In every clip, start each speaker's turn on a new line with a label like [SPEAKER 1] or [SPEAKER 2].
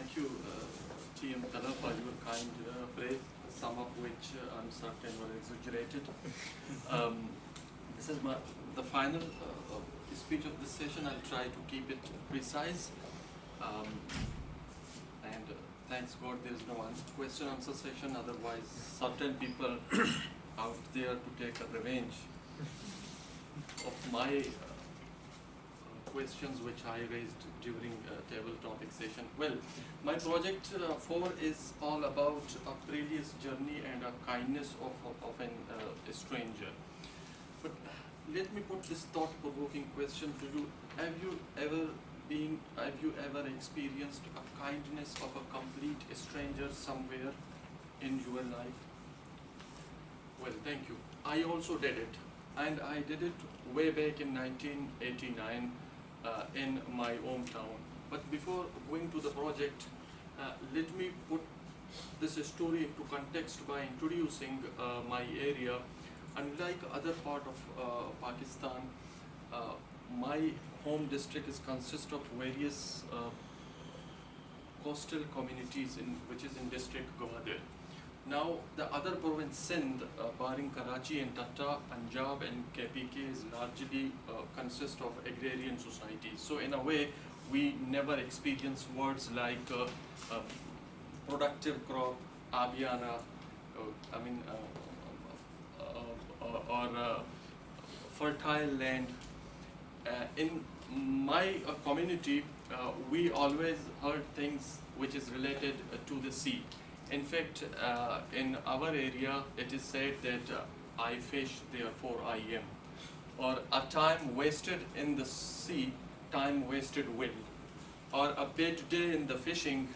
[SPEAKER 1] Thank you, Team Tala, for your kind praise, some of which I'm certain were exaggerated. This is the final speech of this session. I'll try to keep it precise. And thanks God there is no question answer session, otherwise certain people out there to take a revenge of my questions which I raised during table topic session. Well, my project 4 is all about a previous journey and a kindness of a stranger. But let me put this thought-provoking question to you. Have you ever experienced a kindness of a complete stranger somewhere in your life? Well, thank you. I also did it, and I did it way back in 1989 in my hometown. But before going to the project, let me put this story into context by introducing my area. Unlike other part of Pakistan, my home district consists of various coastal communities which is in district Gwadar. Now the other province Sindh, barring Karachi and Tata, Punjab and KPK is largely consist of agrarian societies. So in a way we never experience words like productive crop, abhyana, or fertile land. In my community, we always heard things which is related to the sea. In fact, in our area, it is said that I fish, therefore I am. Or a time wasted in the sea, time wasted will. Or a bad day in the fishing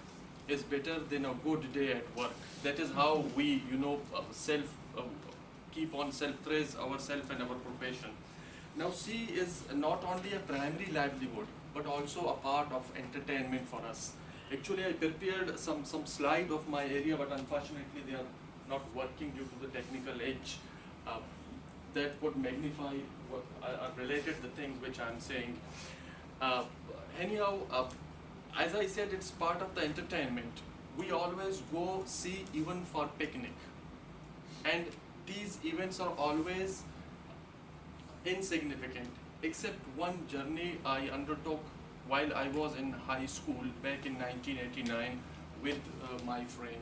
[SPEAKER 1] is better than a good day at work. That is how we, keep on self-praise ourselves and our profession. Now, sea is not only a primary livelihood, but also a part of entertainment for us. Actually, I prepared some slide of my area, but unfortunately they are not working due to the technical edge. That would magnify what related the things which I am saying. Anyhow, as I said, it's part of the entertainment. We always go see even for picnic, and these events are always insignificant, except one journey I undertook while I was in high school back in 1989 with my friend.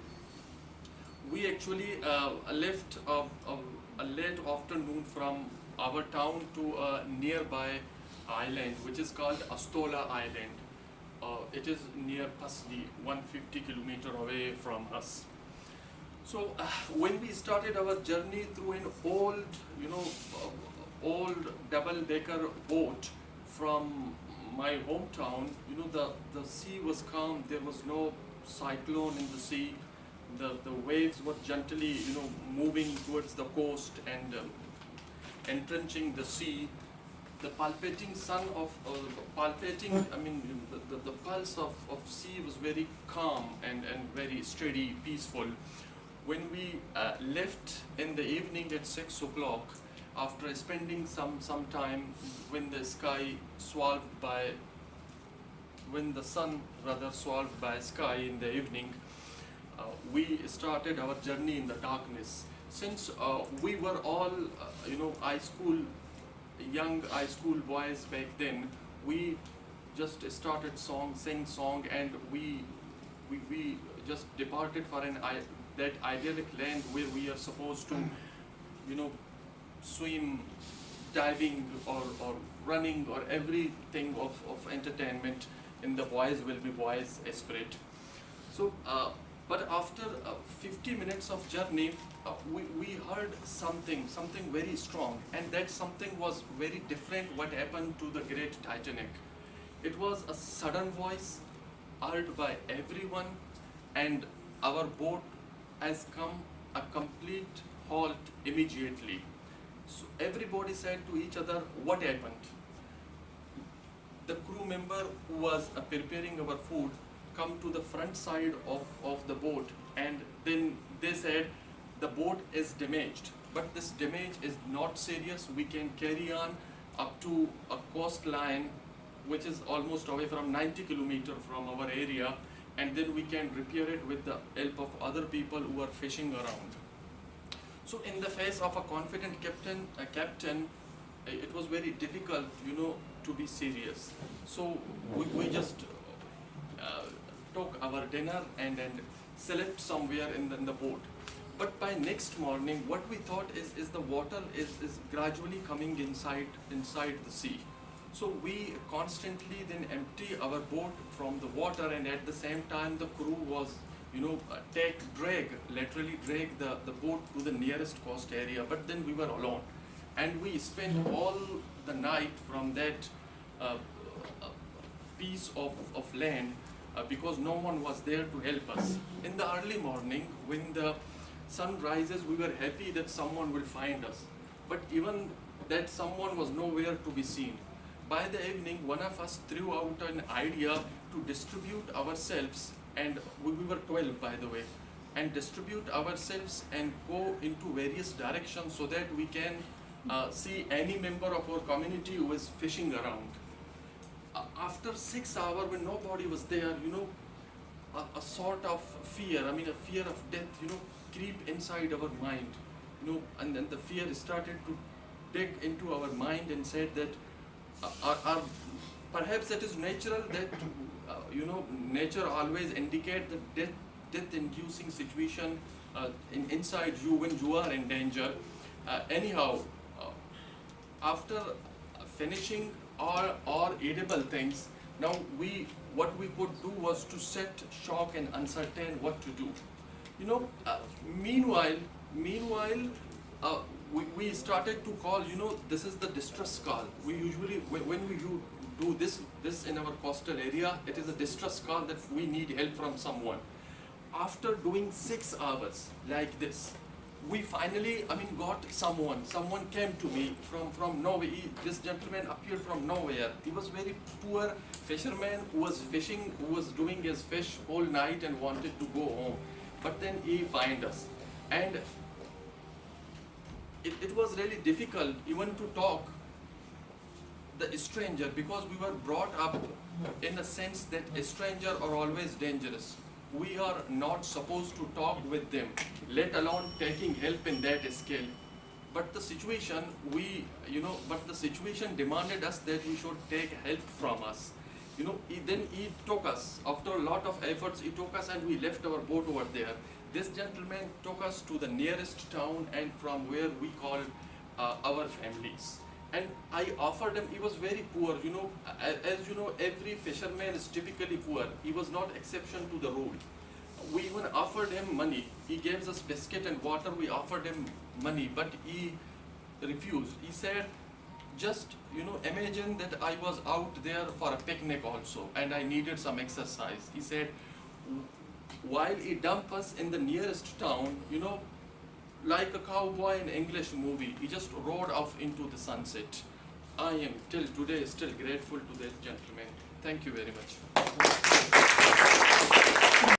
[SPEAKER 1] We actually left a late afternoon from our town to a nearby island which is called Astola Island. It is near Pasli, 150 kilometers away from us. So when we started our journey through an old double-decker boat from my hometown, the sea was calm, there was no cyclone in the sea, the waves were gently, moving towards the coast and entrenching the sea. The palpitating the pulse of sea was very calm and very steady, peaceful. When we left in the evening at 6 o'clock, after spending some time when the sun rather swallowed by sky in the evening, we started our journey in the darkness. Since we were all young high school boys back then, we just started sing song, and we just departed for that idyllic land where we are supposed to swim, diving or running or everything of entertainment in the boys will be boys spirit. So but after 50 minutes of journey, we heard something very strong, and that something was very different what happened to the great Titanic. It was a sudden voice heard by everyone, and our boat has come a complete halt immediately. So everybody said to each other, what happened? The crew member who was preparing our food come to the front side of the boat, and then they said the boat is damaged, but this damage is not serious. We can carry on up to a coastline which is almost away from 90 kilometers from our area, and then we can repair it with the help of other people who are fishing around. So in the face of a confident captain, it was very difficult, to be serious. So we just took our dinner and slept somewhere in the boat. But by next morning, what we thought is the water is gradually coming inside the sea. So we constantly then empty our boat from the water, and at the same time the crew was, literally drag the boat to the nearest coast area. But then we were alone, and we spent all the night from that piece of land because no one was there to help us. In the early morning, when the sun rises, we were happy that someone will find us. But even that someone was nowhere to be seen. By the evening, one of us threw out an idea to distribute ourselves, and we were 12 by the way, and distribute ourselves and go into various directions so that we can see any member of our community who is fishing around. After 6 hours, when nobody was there, a sort of fear, a fear of death, creep inside our mind, and then the fear started to dig into our mind and said that perhaps it is natural that, nature always indicates the death-inducing situation inside you when you are in danger. Anyhow, after finishing all edible things, now what we could do was to sit shocked and uncertain what to do. Meanwhile, we started to call, this is the distress call. We usually, when we do this in our coastal area, it is a distress call that we need help from someone. After doing 6 hours like this, we finally, got someone. Someone came to me from nowhere. This gentleman appeared from nowhere. He was very poor fisherman who was fishing, who was doing his fish all night and wanted to go home. But then he found us. And it was really difficult even to talk the stranger, because we were brought up in a sense that a stranger are always dangerous. We are not supposed to talk with them, let alone taking help in that scale. But the situation demanded us that he should take help from us. Then he took us, after a lot of efforts, he took us and we left our boat over there. This gentleman took us to the nearest town, and from where we called our families. And I offered him, he was very poor, as you know, every fisherman is typically poor. He was not exception to the rule. We even offered him money. He gave us biscuit and water. We offered him money, but he refused. He said, just, imagine that I was out there for a picnic also, and I needed some exercise. He said, while he dumped us in the nearest town, like a cowboy in English movie, he just rode off into the sunset. I am till today still grateful to that gentleman. Thank you very much.